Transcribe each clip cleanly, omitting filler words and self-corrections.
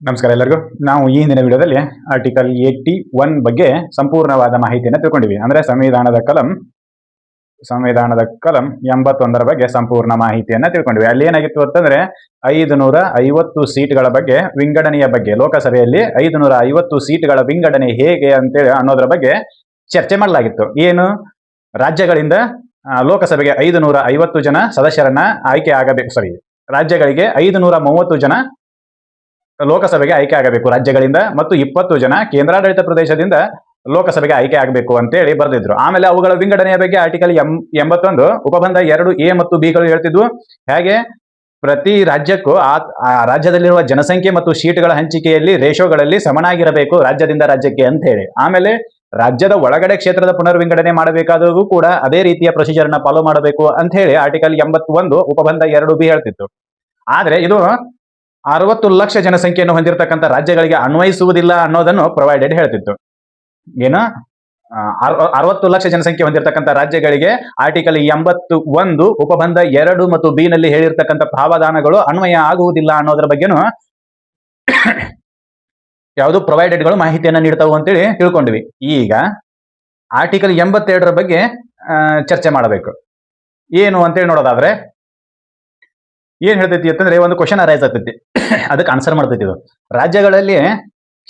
ನಮಸ್ಕಾರ ಎಲ್ಲರಿಗೂ. ನಾವು ಈ ಹಿಂದಿನ ವಿಡಿಯೋದಲ್ಲಿ ಆರ್ಟಿಕಲ್ 81 ಬಗ್ಗೆ ಸಂಪೂರ್ಣವಾದ ಮಾಹಿತಿಯನ್ನು ತಿಳ್ಕೊಂಡಿವಿ. ಅಂದ್ರೆ ಸಂವಿಧಾನದ ಕಲಂ 81ರ ಬಗ್ಗೆ ಸಂಪೂರ್ಣ ಮಾಹಿತಿಯನ್ನ ತಿಳ್ಕೊಂಡಿವಿ. ಅಲ್ಲಿ ಏನಾಗಿತ್ತು ಅಂತಂದ್ರೆ 550 ಸೀಟ್ಗಳ ಬಗ್ಗೆ ವಿಂಗಡಣೆಯ ಬಗ್ಗೆ, ಲೋಕಸಭೆಯಲ್ಲಿ 550 ಸೀಟ್ಗಳ ವಿಂಗಡಣೆ ಹೇಗೆ ಅಂತೇಳಿ ಅನ್ನೋದ್ರ ಬಗ್ಗೆ ಚರ್ಚೆ ಮಾಡಲಾಗಿತ್ತು. ಏನು, ರಾಜ್ಯಗಳಿಂದ ಲೋಕಸಭೆಗೆ 550 ಜನ ಸದಸ್ಯರನ್ನ ಆಯ್ಕೆ ಆಗಬೇಕು. ರಾಜ್ಯಗಳಿಗೆ 530 ಜನ ಲೋಕಸಭೆಗೆ ಆಯ್ಕೆ ಆಗಬೇಕು ರಾಜ್ಯಗಳಿಂದ, ಮತ್ತು 20 ಜನ ಕೇಂದ್ರಾಡಳಿತ ಪ್ರದೇಶದಿಂದ ಲೋಕಸಭೆಗೆ ಆಯ್ಕೆ ಆಗಬೇಕು ಅಂತೇಳಿ ಬರೆದಿದ್ರು. ಆಮೇಲೆ ಅವುಗಳ ವಿಂಗಡಣೆಯ ಬಗ್ಗೆ ಆರ್ಟಿಕಲ್ 81 ಉಪಬಂಧ 2A ಮತ್ತು B ಗಳು ಹೇಳ್ತಿದ್ವು. ಹೇಗೆ ಪ್ರತಿ ರಾಜ್ಯಕ್ಕೂ ಆ ರಾಜ್ಯದಲ್ಲಿರುವ ಜನಸಂಖ್ಯೆ ಮತ್ತು ಸೀಟ್ಗಳ ಹಂಚಿಕೆಯಲ್ಲಿ ರೇಷೋಗಳಲ್ಲಿ ಸಮನಾಗಿರಬೇಕು ರಾಜ್ಯದಿಂದ ರಾಜ್ಯಕ್ಕೆ ಅಂತ ಹೇಳಿ. ಆಮೇಲೆ ರಾಜ್ಯದ ಒಳಗಡೆ ಕ್ಷೇತ್ರದ ಪುನರ್ ವಿಂಗಡಣೆ ಮಾಡಬೇಕಾದರೂ ಕೂಡ ಅದೇ ರೀತಿಯ ಪ್ರೊಸೀಜರ್ ನ ಫಾಲೋ ಮಾಡಬೇಕು ಅಂತ ಹೇಳಿ ಆರ್ಟಿಕಲ್ 81 ಉಪಬಂಧ 2B ಹೇಳ್ತಿತ್ತು. ಆದ್ರೆ ಇದು 60 ಲಕ್ಷ ಜನಸಂಖ್ಯೆಯನ್ನು ಹೊಂದಿರತಕ್ಕಂಥ ರಾಜ್ಯಗಳಿಗೆ ಅನ್ವಯಿಸುವುದಿಲ್ಲ ಅನ್ನೋದನ್ನು ಪ್ರೊವೈಡೆಡ್ ಹೇಳ್ತಿತ್ತು. ಏನು, 60 ಲಕ್ಷ ಜನಸಂಖ್ಯೆ ಹೊಂದಿರತಕ್ಕಂಥ ರಾಜ್ಯಗಳಿಗೆ ಆರ್ಟಿಕಲ್ 81 ಉಪಬಂಧ 2 ಮತ್ತು B ನಲ್ಲಿ ಹೇಳಿರ್ತಕ್ಕಂಥ ಪ್ರಾವಧಾನಗಳು ಅನ್ವಯ ಆಗುವುದಿಲ್ಲ ಅನ್ನೋದ್ರ ಬಗ್ಗೆನು ಯಾವುದು ಪ್ರೊವೈಡೆಡ್ಗಳು ಮಾಹಿತಿಯನ್ನ ನೀಡ್ತಾವು ಅಂತೇಳಿ ತಿಳ್ಕೊಂಡ್ವಿ. ಈಗ ಆರ್ಟಿಕಲ್ 82ರ ಬಗ್ಗೆ ಚರ್ಚೆ ಮಾಡಬೇಕು. ಏನು ಅಂತೇಳಿ ನೋಡೋದಾದ್ರೆ ಏನ್ ಹೇಳ್ತೈತಿ ಅಂತಂದ್ರೆ, ಒಂದು ಕ್ವಶನ್ ಅರೈಸ್ ಆಗ್ತೈತಿ, ಅದಕ್ಕೆ ಆನ್ಸರ್ ಮಾಡ್ತೈತಿ. ಇದು ರಾಜ್ಯಗಳಲ್ಲಿ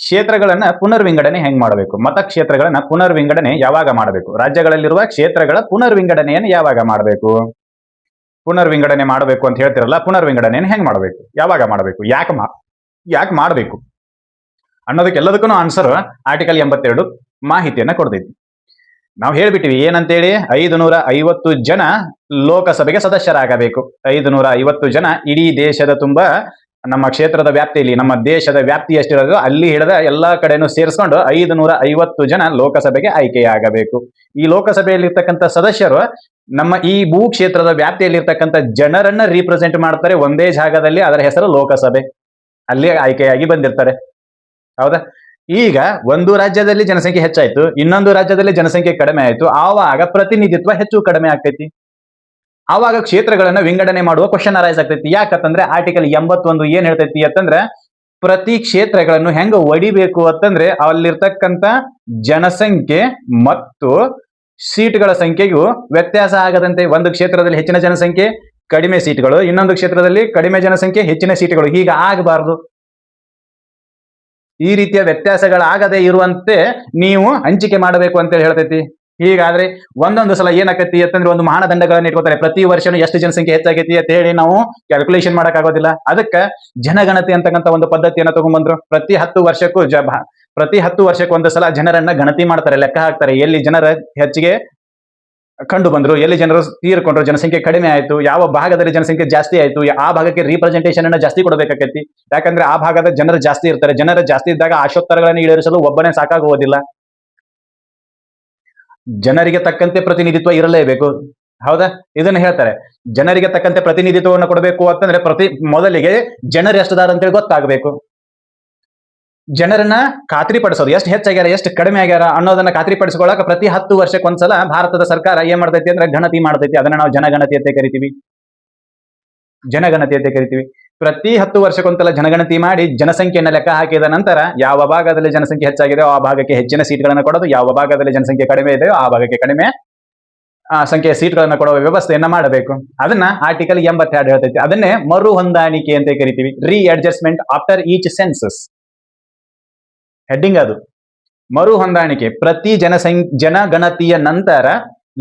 ಕ್ಷೇತ್ರಗಳನ್ನ ಪುನರ್ ವಿಂಗಡಣೆ ಹೆಂಗ್ ಮಾಡಬೇಕು, ಮತಕ್ಷೇತ್ರಗಳನ್ನ ಪುನರ್ ವಿಂಗಡಣೆ ಯಾವಾಗ ಮಾಡಬೇಕು, ರಾಜ್ಯಗಳಲ್ಲಿರುವ ಕ್ಷೇತ್ರಗಳ ಪುನರ್ ವಿಂಗಡಣೆಯನ್ನು ಯಾವಾಗ ಮಾಡಬೇಕು, ಪುನರ್ ವಿಂಗಡಣೆ ಮಾಡಬೇಕು ಅಂತ ಹೇಳ್ತಿರಲ್ಲ, ಪುನರ್ ವಿಂಗಡಣೆಯನ್ನು ಹೆಂಗ್ ಮಾಡಬೇಕು, ಯಾವಾಗ ಮಾಡಬೇಕು, ಯಾಕೆ ಮಾಡಬೇಕು ಅನ್ನೋದಕ್ಕೆಲ್ಲದಕ್ಕೂ ಆನ್ಸರ್ ಆರ್ಟಿಕಲ್ 82 ಮಾಹಿತಿಯನ್ನ ಕೊಡ್ತೈತಿ. ನಾವು ಹೇಳ್ಬಿಟ್ಟಿವಿ ಏನಂತೇಳಿ, 550 ಜನ ಲೋಕಸಭೆಗೆ ಸದಸ್ಯರಾಗಬೇಕು. 550 ಜನ ಇಡೀ ದೇಶದ ತುಂಬಾ ನಮ್ಮ ಕ್ಷೇತ್ರದ ವ್ಯಾಪ್ತಿಯಲ್ಲಿ, ನಮ್ಮ ದೇಶದ ವ್ಯಾಪ್ತಿ ಎಷ್ಟಿರೋದು ಅಲ್ಲಿ ಹಿಡಿದ ಎಲ್ಲಾ ಕಡೆನೂ ಸೇರಿಸ್ಕೊಂಡು 550 ಜನ ಲೋಕಸಭೆಗೆ ಆಯ್ಕೆಯಾಗಬೇಕು. ಈ ಲೋಕಸಭೆಯಲ್ಲಿರ್ತಕ್ಕಂಥ ಸದಸ್ಯರು ನಮ್ಮ ಈ ಭೂ ಕ್ಷೇತ್ರದ ವ್ಯಾಪ್ತಿಯಲ್ಲಿರ್ತಕ್ಕಂಥ ಜನರನ್ನ ರೀಪ್ರೆಸೆಂಟ್ ಮಾಡ್ತಾರೆ ಒಂದೇ ಜಾಗದಲ್ಲಿ. ಅದರ ಹೆಸರು ಲೋಕಸಭೆ. ಅಲ್ಲಿ ಆಯ್ಕೆಯಾಗಿ ಬಂದಿರ್ತಾರೆ. ಹೌದಾ? ಈಗ ಒಂದು ರಾಜ್ಯದಲ್ಲಿ ಜನಸಂಖ್ಯೆ ಹೆಚ್ಚಾಯ್ತು, ಇನ್ನೊಂದು ರಾಜ್ಯದಲ್ಲಿ ಜನಸಂಖ್ಯೆ ಕಡಿಮೆ ಆಯ್ತು, ಆವಾಗ ಪ್ರತಿನಿಧಿತ್ವ ಹೆಚ್ಚು ಕಡಿಮೆ ಆಗ್ತೈತಿ. ಆವಾಗ ಕ್ಷೇತ್ರಗಳನ್ನ ವಿಂಗಡಣೆ ಮಾಡುವ ಕ್ವಶನ್ ಅರೈಸ್ ಆಗ್ತೈತಿ. ಯಾಕಂತಂದ್ರೆ ಆರ್ಟಿಕಲ್ 81 ಏನ್ ಹೇಳ್ತೈತಿ ಅಂತಂದ್ರೆ, ಪ್ರತಿ ಕ್ಷೇತ್ರಗಳನ್ನು ಹೆಂಗ ಒಡಿಬೇಕು ಅಂತಂದ್ರೆ ಅಲ್ಲಿರ್ತಕ್ಕಂಥ ಜನಸಂಖ್ಯೆ ಮತ್ತು ಸೀಟ್ಗಳ ಸಂಖ್ಯೆಗೂ ವ್ಯತ್ಯಾಸ ಆಗದಂತೆ. ಒಂದು ಕ್ಷೇತ್ರದಲ್ಲಿ ಹೆಚ್ಚಿನ ಜನಸಂಖ್ಯೆ ಕಡಿಮೆ ಸೀಟ್ಗಳು, ಇನ್ನೊಂದು ಕ್ಷೇತ್ರದಲ್ಲಿ ಕಡಿಮೆ ಜನಸಂಖ್ಯೆ ಹೆಚ್ಚಿನ ಸೀಟ್ಗಳು, ಹೀಗ ಆಗಬಾರದು. ಈ ರೀತಿಯ ವ್ಯತ್ಯಾಸಗಳಾಗದೆ ಇರುವಂತೆ ನೀವು ಹಂಚಿಕೆ ಮಾಡಬೇಕು ಅಂತೇಳಿ ಹೇಳ್ತೈತಿ. ಹೀಗಾದ್ರೆ ಒಂದೊಂದು ಸಲ ಏನಾಕೈತಿ ಅಂತಂದ್ರೆ, ಒಂದು ಮಾನದಂಡಗಳನ್ನ ಇಟ್ಕೋತಾರೆ. ಪ್ರತಿ ವರ್ಷನೂ ಎಷ್ಟು ಜನಸಂಖ್ಯೆ ಹೆಚ್ಚಾಗೈತಿ ಅಂತ ಹೇಳಿ ನಾವು ಕ್ಯಾಲ್ಕುಲೇಷನ್ ಮಾಡಕ್ ಆಗೋದಿಲ್ಲ. ಅದಕ್ಕೆ ಜನಗಣತಿ ಅಂತಕ್ಕಂಥ ಒಂದು ಪದ್ಧತಿಯನ್ನ ತಗೊಂಡ್ಬಂದ್ರು. ಪ್ರತಿ 10 ವರ್ಷಕ್ಕೂ ಒಂದು ಸಲ ಜನರನ್ನ ಗಣತಿ ಮಾಡ್ತಾರೆ, ಲೆಕ್ಕ ಹಾಕ್ತಾರೆ. ಎಲ್ಲಿ ಜನರ ಹೆಚ್ಚಿಗೆ ಕಂಡು ಬಂದ್ರು, ಎಲ್ಲಿ ಜನರು ತೀರ್ಕೊಂಡ್ರು, ಜನಸಂಖ್ಯೆ ಕಡಿಮೆ ಆಯ್ತು, ಯಾವ ಭಾಗದಲ್ಲಿ ಜನಸಂಖ್ಯೆ ಜಾಸ್ತಿ ಆಯ್ತು, ಆ ಭಾಗಕ್ಕೆ ರೀಪ್ರೆಸೆಂಟೇಷನ್ ಅನ್ನ ಜಾಸ್ತಿ ಕೊಡಬೇಕಾಕೈತಿ. ಯಾಕಂದ್ರೆ ಆ ಭಾಗದ ಜನರು ಜಾಸ್ತಿ ಇರ್ತಾರೆ. ಜನರು ಜಾಸ್ತಿ ಇದ್ದಾಗ ಆಶೋತ್ತರಗಳನ್ನು ಈಡೇರಿಸಲು ಒಬ್ಬನೇ ಸಾಕಾಗುವುದಿಲ್ಲ. ಜನರಿಗೆ ತಕ್ಕಂತೆ ಪ್ರತಿನಿಧಿತ್ವ ಇರಲೇಬೇಕು. ಹೌದಾ? ಇದನ್ನ ಹೇಳ್ತಾರೆ. ಜನರಿಗೆ ತಕ್ಕಂತೆ ಪ್ರತಿನಿಧಿತ್ವವನ್ನು ಕೊಡಬೇಕು ಅಂತಂದ್ರೆ ಮೊದಲಿಗೆ ಜನರು ಎಷ್ಟದಾರ ಅಂತೇಳಿ ಗೊತ್ತಾಗಬೇಕು. ಜನರನ್ನ ಖಾತ್ರಿಪಡಿಸೋದು, ಎಷ್ಟು ಹೆಚ್ಚಾಗ್ಯಾರ ಎಷ್ಟು ಕಡಿಮೆ ಆಗ್ಯಾರ ಅನ್ನೋದನ್ನ ಖಾತ್ರಿಪಡಿಸ್ಕೊಳ್ಳಕ ಪ್ರತಿ 10 ವರ್ಷಕ್ಕೊಂದ್ಸಲ ಭಾರತದ ಸರ್ಕಾರ ಏನ್ ಮಾಡ್ತೈತಿ ಅಂದ್ರೆ ಗಣತಿ ಮಾಡ್ತೈತಿ. ಅದನ್ನ ನಾವು ಜನಗಣತಿ ಅಂತ ಕರಿತೀವಿ. ಪ್ರತಿ 10 ವರ್ಷಕ್ಕೊಂದ್ಸಲ ಜನಗಣತಿ ಮಾಡಿ ಜನಸಂಖ್ಯೆಯನ್ನ ಲೆಕ್ಕ ಹಾಕಿದ ನಂತರ ಯಾವ ಭಾಗದಲ್ಲಿ ಜನಸಂಖ್ಯೆ ಹೆಚ್ಚಾಗಿದೆ ಆ ಭಾಗಕ್ಕೆ ಹೆಚ್ಚಿನ ಸೀಟ್ಗಳನ್ನು ಕೊಡೋದು, ಯಾವ ಭಾಗದಲ್ಲಿ ಜನಸಂಖ್ಯೆ ಕಡಿಮೆ ಇದೆಯೋ ಆ ಭಾಗಕ್ಕೆ ಕಡಿಮೆ ಸಂಖ್ಯೆಯ ಸೀಟ್ಗಳನ್ನು ಕೊಡುವ ವ್ಯವಸ್ಥೆಯನ್ನ ಮಾಡಬೇಕು. ಅದನ್ನ ಆರ್ಟಿಕಲ್ 82 ಹೇಳ್ತೈತಿ. ಅದನ್ನೇ ಮರು ಹೊಂದಾಣಿಕೆ ಅಂತ ಕರಿತೀವಿ. Readjustment after each census. Heading ಅದು ಮರು ಹೊಂದಾಣಿಕೆ. ಪ್ರತಿ ಜನಗಣತಿಯ ನಂತರ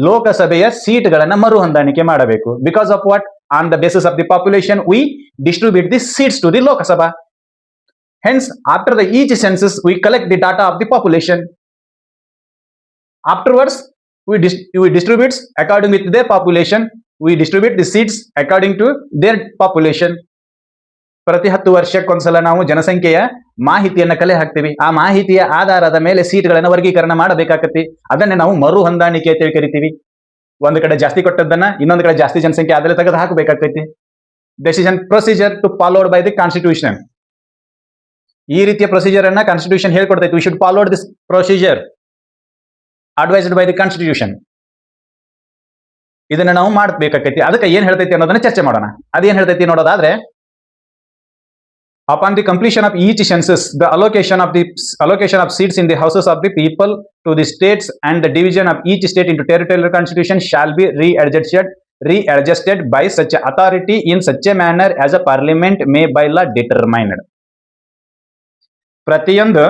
ಲೋಕಸಭೆಯ ಸೀಟ್ಗಳನ್ನ ಮರು ಹೊಂದಾಣಿಕೆ ಮಾಡಬೇಕು. Because of what? On the basis of the population we distribute the seats to the Lok Sabha. Hence after the each census we collect the data of the population. Afterwards we distribute according with their population. We distribute the seats according to their population. ಪ್ರತಿ 10 ವರ್ಷಕ್ಕೊಂದ್ಸಲ ನಾವು ಜನಸಂಖ್ಯೆಯ ಮಾಹಿತಿಯನ್ನ ಕಲೆ ಹಾಕ್ತೀವಿ. ಆ ಮಾಹಿತಿಯ ಆಧಾರದ ಮೇಲೆ ಸೀಟ್ಗಳನ್ನ ವರ್ಗೀಕರಣ ಮಾಡಬೇಕಾಗತ್ತಿ. ಅದನ್ನೇ ನಾವು ಮರು ಹೊಂದಾಣಿಕೆ ಅಂತ ಕರಿತೀವಿ. ಒಂದು ಕಡೆ ಜಾಸ್ತಿ ಕೊಟ್ಟದ್ದನ್ನ ಇನ್ನೊಂದು ಕಡೆ ಜಾಸ್ತಿ ಜನಸಂಖ್ಯೆ ಆದ್ರೆ ತೆಗೆದು ಹಾಕಬೇಕಾಗ್ತೈತಿ. Decision procedure to followed by the constitution. ಈ ರೀತಿಯ ಪ್ರೊಸೀಜರ್ ಅನ್ನ ಕಾನ್ಸ್ಟಿಟ್ಯೂಷನ್ ಹೇಳ್ಕೊಡ್ತೈತಿ. We should followed this procedure advised by the constitution. ಇದನ್ನ ನಾವು ಮಾಡಬೇಕಾಗೈತಿ. ಅದಕ್ಕೆ ಏನ್ ಹೇಳ್ತೈತಿ ಅನ್ನೋದನ್ನ ಚರ್ಚೆ ಮಾಡೋಣ. ಅದೇನ್ ಹೇಳ್ತೈತಿ ನೋಡೋದಾದ್ರೆ, Upon the completion of each census, the allocation of seats in the houses of the people to the states and the division of each state into territorial constitution shall be readjusted by such authority in such a manner as a parliament may by law determine. ಪ್ರತಿಯೊಂದು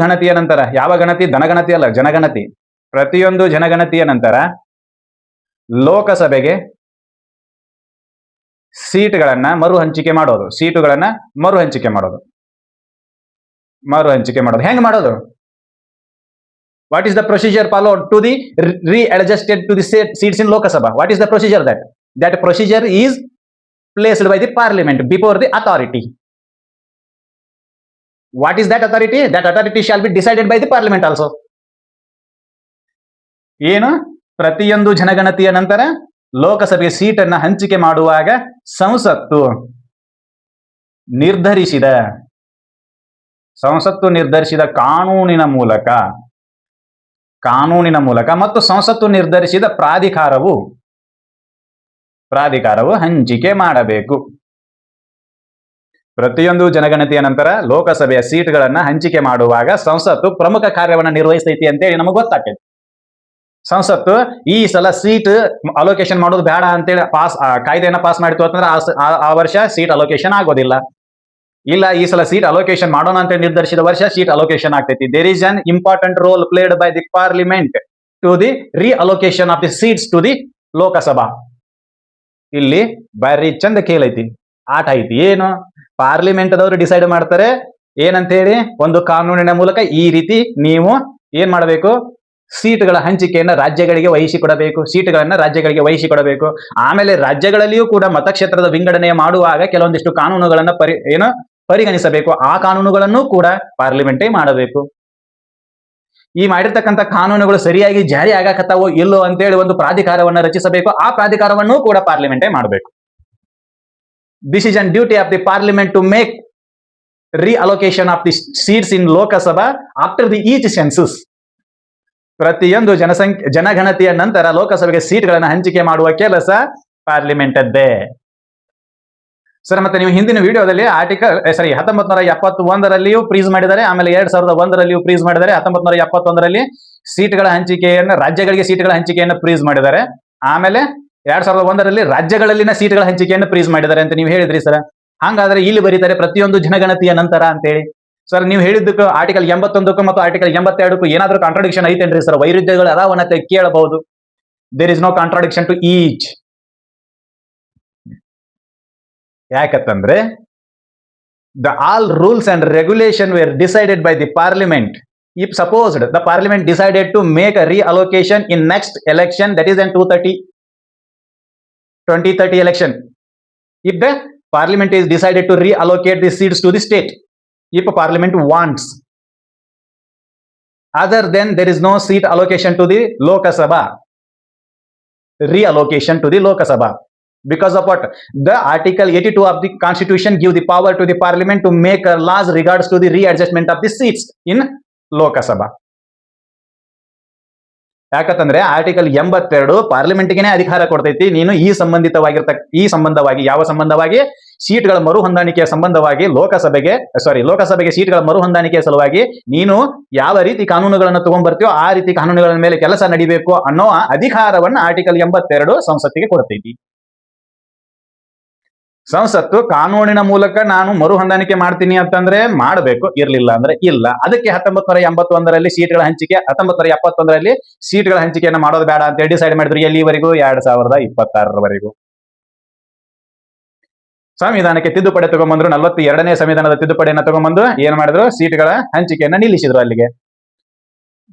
ಗಣತಿಯ ನಂತರ, ಯಾವ ಗಣತಿ? ಧನಗಣತಿ ಅಲ್ಲ, ಜನಗಣತಿ. ಪ್ರತಿಯೊಂದು ಜನಗಣತಿಯ ನಂತರ ಲೋಕಸಭೆಗೆ ಸೀಟ್ಗಳನ್ನ ಮರು ಹಂಚಿಕೆ ಮಾಡೋದು. ಹೆಂಗ್ ಮಾಡೋದು? What is the procedure followed to the readjusted to the seats in Lok Sabha? What is the procedure? That procedure is placed by the parliament before the authority. What is that authority? That authority shall be decided by the parliament also. ಏನು? ಪ್ರತಿಯೊಂದು ಜನಗಣತಿಯ ನಂತರ ಲೋಕಸಭೆಗೆ ಸೀಟನ್ನು ಹಂಚಿಕೆ ಮಾಡುವಾಗ ಸಂಸತ್ತು ನಿರ್ಧರಿಸಿದ ಕಾನೂನಿನ ಮೂಲಕ ಮತ್ತು ಸಂಸತ್ತು ನಿರ್ಧರಿಸಿದ ಪ್ರಾಧಿಕಾರವು ಹಂಚಿಕೆ ಮಾಡಬೇಕು. ಪ್ರತಿಯೊಂದು ಜನಗಣತಿಯ ನಂತರ ಲೋಕಸಭೆಯ ಸೀಟ್ಗಳನ್ನ ಹಂಚಿಕೆ ಮಾಡುವಾಗ ಸಂಸತ್ತು ಪ್ರಮುಖ ಕಾರ್ಯವನ್ನು ನಿರ್ವಹಿಸ್ತೈತಿ ಅಂತೇಳಿ ನಮಗೆ ಗೊತ್ತಾಗ್ತೈತಿ. ಸಂಸತ್ತು ಈ ಸಲ ಸೀಟ್ ಅಲೋಕೇಶನ್ ಮಾಡೋದು ಬೇಡ ಅಂತೇಳಿ ಕಾಯ್ದೆಯನ್ನ ಪಾಸ್ ಮಾಡಿತು ಅಂತಂದ್ರೆ ಆ ವರ್ಷ ಸೀಟ್ ಅಲೋಕೇಶನ್ ಆಗೋದಿಲ್ಲ. ಇಲ್ಲ, ಈ ಸಲ ಸೀಟ್ ಅಲೋಕೇಶನ್ ಮಾಡೋಣ ಅಂತ ನಿರ್ಧರಿಸಿದ ವರ್ಷ ಸೀಟ್ ಅಲೋಕೇಶನ್ ಆಗ್ತೈತಿ. There is an important role played by the parliament to the reallocation of the seats to the Lok Sabha. ಇಲ್ಲಿ ಬಾರಿ ಚಂದ ಕೇಳೈತಿ, ಆಟ ಐತಿ. ಏನು? ಪಾರ್ಲಿಮೆಂಟ್ ದವರು ಡಿಸೈಡ್ ಮಾಡ್ತಾರೆ ಏನಂತ ಹೇಳಿ, ಒಂದು ಕಾನೂನಿನ ಮೂಲಕ ಈ ರೀತಿ ನೀವು ಏನ್ ಮಾಡಬೇಕು, ಸೀಟ್ಗಳ ಹಂಚಿಕೆಯನ್ನ ರಾಜ್ಯಗಳಿಗೆ ವಹಿಸಿಕೊಡಬೇಕು. ಆಮೇಲೆ ರಾಜ್ಯಗಳಲ್ಲಿಯೂ ಕೂಡ ಮತಕ್ಷೇತ್ರದ ವಿಂಗಡಣೆ ಮಾಡುವಾಗ ಕೆಲವೊಂದಿಷ್ಟು ಕಾನೂನುಗಳನ್ನ ಪರಿಗಣಿಸಬೇಕು. ಆ ಕಾನೂನುಗಳನ್ನು ಕೂಡ ಪಾರ್ಲಿಮೆಂಟೇ ಮಾಡಬೇಕು. ಈ ಮಾಡಿರ್ತಕ್ಕಂಥ ಕಾನೂನುಗಳು ಸರಿಯಾಗಿ ಜಾರಿ ಆಗಕತ್ತಾವೋ ಇಲ್ಲೋ ಅಂತೇಳಿ ಒಂದು ಪ್ರಾಧಿಕಾರವನ್ನ ರಚಿಸಬೇಕು. ಆ ಪ್ರಾಧಿಕಾರವನ್ನು ಕೂಡ ಪಾರ್ಲಿಮೆಂಟೇ ಮಾಡಬೇಕು. This is an duty of the parliament to make reallocation of the seats in Lok Sabha after the each census. ಪ್ರತಿಯೊಂದು ಜನಗಣತಿಯ ನಂತರ ಲೋಕಸಭೆಗೆ ಸೀಟ್ಗಳನ್ನು ಹಂಚಿಕೆ ಮಾಡುವ ಕೆಲಸ ಪಾರ್ಲಿಮೆಂಟ್ ಅದ್ದೇ. ಸರ್, ಮತ್ತೆ ನೀವು ಹಿಂದಿನ ವಿಡಿಯೋದಲ್ಲಿ 1971ರಲ್ಲಿಯೂ ಫ್ರೀಸ್ ಮಾಡಿದ್ದಾರೆ, ಆಮೇಲೆ 2001ರಲ್ಲಿಯೂ ಫ್ರೀಸ್ ಮಾಡಿದ್ದಾರೆ, 1971ರಲ್ಲಿ ರಾಜ್ಯಗಳಿಗೆ ಸೀಟ್ಗಳ ಹಂಚಿಕೆಯನ್ನು ಫ್ರೀಸ್ ಮಾಡಿದ್ದಾರೆ, ಆಮೇಲೆ 2001ರಲ್ಲಿ ರಾಜ್ಯಗಳಲ್ಲಿನ ಸೀಟ್ಗಳ ಹಂಚಿಕೆಯನ್ನು ಫ್ರೀಸ್ ಮಾಡಿದ್ದಾರೆ ಅಂತ ನೀವು ಹೇಳಿದ್ರಿ ಸರ್. ಹಾಗಾದ್ರೆ ಇಲ್ಲಿ ಬರೀತಾರೆ ಪ್ರತಿಯೊಂದು ಜನಗಣತಿಯ ನಂತರ ಅಂತೇಳಿ. ಸರ್, ನೀವು ಹೇಳಿದ್ದಕ್ಕೂ ಆರ್ಟಿಕಲ್ 81ಕ್ಕೂ ಮತ್ತು ಆರ್ಟಿಕಲ್ 82ಕ್ಕೂ ಏನಾದ್ರೂ ಕಾಂಟ್ರಾಡಿಕ್ಷನ್ ಐತೇನ್ರಿ ಸರ್? ವೈರುಧ್ಯಗಳು ಅದಾವನ್ನತ್ತೆ ಕೇಳಬಹುದು. There is no contradiction to each. ಯಾಕಂತಂದ್ರೆ the all rules and regulation were decided by the parliament. If supposed the parliament decided to make a reallocation in next election, that is in 2030 election, if the parliament is decided to reallocate the seats to the state, if parliament wants, other than there is no seat allocation to the Lok Sabha, reallocation to the Lok Sabha, because of what? The article 82 of the constitution give the power to the parliament to make laws regards to the readjustment of the seats in Lok Sabha. ಯಾಕಂತಂದ್ರೆ article 82 ಪಾರ್ಲಿಮೆಂಟ್ಗೆ ಅಧಿಕಾರ ಕೊಡ್ತೈತಿ. ನೀನು ಈ ಸಂಬಂಧವಾಗಿ ಯಾವ ಸಂಬಂಧವಾಗಿ? ಸೀಟ್ಗಳ ಮರು ಹೊಂದಾಣಿಕೆಯ ಸಂಬಂಧವಾಗಿ ಲೋಕಸಭೆಗೆ ಸೀಟ್ಗಳ ಮರು ಹೊಂದಾಣಿಕೆಯ ಸಲುವಾಗಿ ನೀನು ಯಾವ ರೀತಿ ಕಾನೂನುಗಳನ್ನು ತಗೊಂಡ್ಬರ್ತೀಯೋ ಆ ರೀತಿ ಕಾನೂನುಗಳ ಮೇಲೆ ಕೆಲಸ ನಡಿಬೇಕು ಅನ್ನೋ ಅಧಿಕಾರವನ್ನ ಆರ್ಟಿಕಲ್ 82 ಸಂಸತ್ತಿಗೆ ಕೊಡ್ತೈತಿ. ಸಂಸತ್ತು ಕಾನೂನಿನ ಮೂಲಕ ನಾನು ಮರು ಹೊಂದಾಣಿಕೆ ಮಾಡ್ತೀನಿ ಅಂತಂದ್ರೆ ಮಾಡಬೇಕು, ಇರ್ಲಿಲ್ಲ ಅಂದ್ರೆ ಇಲ್ಲ. ಅದಕ್ಕೆ 1981ರಲ್ಲಿ ಸೀಟ್ಗಳ ಹಂಚಿಕೆ, 1971ರಲ್ಲಿ ಸೀಟ್ಗಳ ಹಂಚಿಕೆಯನ್ನು ಮಾಡೋದು ಬೇಡ ಅಂತ ಡಿಸೈಡ್ ಮಾಡಿದ್ರು. ಎಲ್ಲಿವರೆಗೂ? 2026ರವರೆಗೂ. ಸಂವಿಧಾನಕ್ಕೆ ತಿದ್ದುಪಡಿ ತಗೊಂಡ್ಬಂದ್ರು. 42ನೇ ಸಂವಿಧಾನದ ತಿದ್ದುಪಡಿಯನ್ನು ತಗೊಂಡ್ಬಂದು ಏನ್ ಮಾಡಿದ್ರು? ಸೀಟ್ಗಳ ಹಂಚಿಕೆಯನ್ನ ನಿಲ್ಲಿಸಿದ್ರು. ಅಲ್ಲಿಗೆ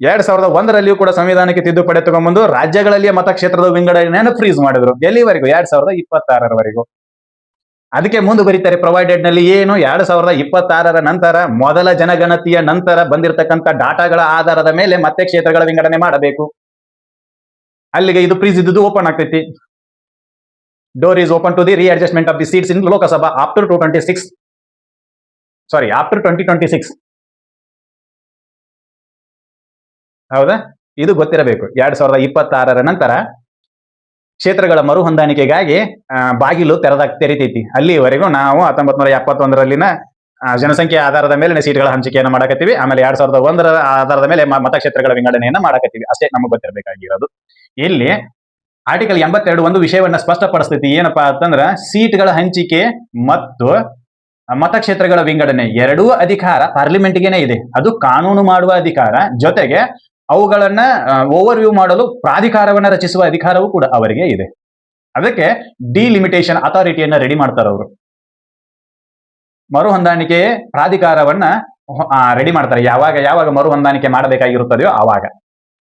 2001ರಲ್ಲಿಯೂ ಕೂಡ ಸಂವಿಧಾನಕ್ಕೆ ತಿದ್ದುಪಡಿ ತಗೊಂಡ್ಬಂದು ರಾಜ್ಯಗಳಲ್ಲಿಯೇ ಮತಕ್ಷೇತ್ರದ ವಿಂಗಡಣೆಯನ್ನು ಫ್ರೀಸ್ ಮಾಡಿದ್ರು. ಎಲ್ಲಿವರೆಗೂ? 2026ರವರೆಗೂ. ಅದಕ್ಕೆ ಮುಂದೆ ಬರೀತಾರೆ ಪ್ರೊವೈಡೆಡ್ ನಲ್ಲಿ ಏನು, 2026ರ ನಂತರ ಮೊದಲ ಜನಗಣತಿಯ ನಂತರ ಬಂದಿರತಕ್ಕಂಥ ಡಾಟಾಗಳ ಆಧಾರದ ಮೇಲೆ ಮತ್ತೆ ಕ್ಷೇತ್ರಗಳ ವಿಂಗಡಣೆ ಮಾಡಬೇಕು. ಅಲ್ಲಿಗೆ ಇದು ಫ್ರೀಸ್ ಇದ್ದು ಓಪನ್ ಆಗ್ತೈತಿ. Door is open to the readjustment of the seats in Lok Sabha after 2026. ಹೌದಾ? ಇದು ಗೊತ್ತಿರಬೇಕು. 2026ರ ನಂತರ ಕ್ಷೇತ್ರಗಳ ಮರು ಹೊಂದಾಣಿಕೆಗಾಗಿ ಬಾಗಿಲು ತೆರೀತೈತಿ. ಅಲ್ಲಿವರೆಗೂ ನಾವು 1971ರಲ್ಲಿನ ಜನಸಂಖ್ಯೆ ಆಧಾರದ ಮೇಲೆ ಸೀಟ್ಗಳ ಹಂಚಿಕೆಯನ್ನು ಮಾಡಕತ್ತೀವಿ. ಆಮೇಲೆ 2001ರ ಆಧಾರದ ಮೇಲೆ ಮತಕ್ಷೇತ್ರಗಳ ವಿಂಗಡಣೆಯನ್ನ ಮಾಡಕತ್ತೀವಿ. ಅಷ್ಟೇ ನಮಗೆ ಗೊತ್ತಿರಬೇಕಾಗಿರೋದು. ಇಲ್ಲಿ ಆರ್ಟಿಕಲ್ 82 ಒಂದು ವಿಷಯವನ್ನ ಸ್ಪಷ್ಟಪಡಿಸ್ತೈತಿ. ಏನಪ್ಪಾ ಅಂತಂದ್ರ ಸೀಟ್ಗಳ ಹಂಚಿಕೆ ಮತ್ತು ಮತಕ್ಷೇತ್ರಗಳ ವಿಂಗಡಣೆ ಎರಡೂ ಅಧಿಕಾರ ಪಾರ್ಲಿಮೆಂಟ್ಗೆನೆ ಇದೆ. ಅದು ಕಾನೂನು ಮಾಡುವ ಅಧಿಕಾರ, ಜೊತೆಗೆ ಅವುಗಳನ್ನ ಓವರ್ ವ್ಯೂ ಮಾಡಲು ಪ್ರಾಧಿಕಾರವನ್ನ ರಚಿಸುವ ಅಧಿಕಾರವೂ ಕೂಡ ಅವರಿಗೆ ಇದೆ. ಅದಕ್ಕೆ ಡಿಲಿಮಿಟೇಷನ್ ಅಥಾರಿಟಿಯನ್ನ ರೆಡಿ ಮಾಡ್ತಾರೆ ಅವರು. ಮರು ಹೊಂದಾಣಿಕೆ ಪ್ರಾಧಿಕಾರವನ್ನ ರೆಡಿ ಮಾಡ್ತಾರೆ. ಯಾವಾಗ ಮರು ಹೊಂದಾಣಿಕೆ ಮಾಡಬೇಕಾಗಿರುತ್ತದೆಯೋ ಆವಾಗ.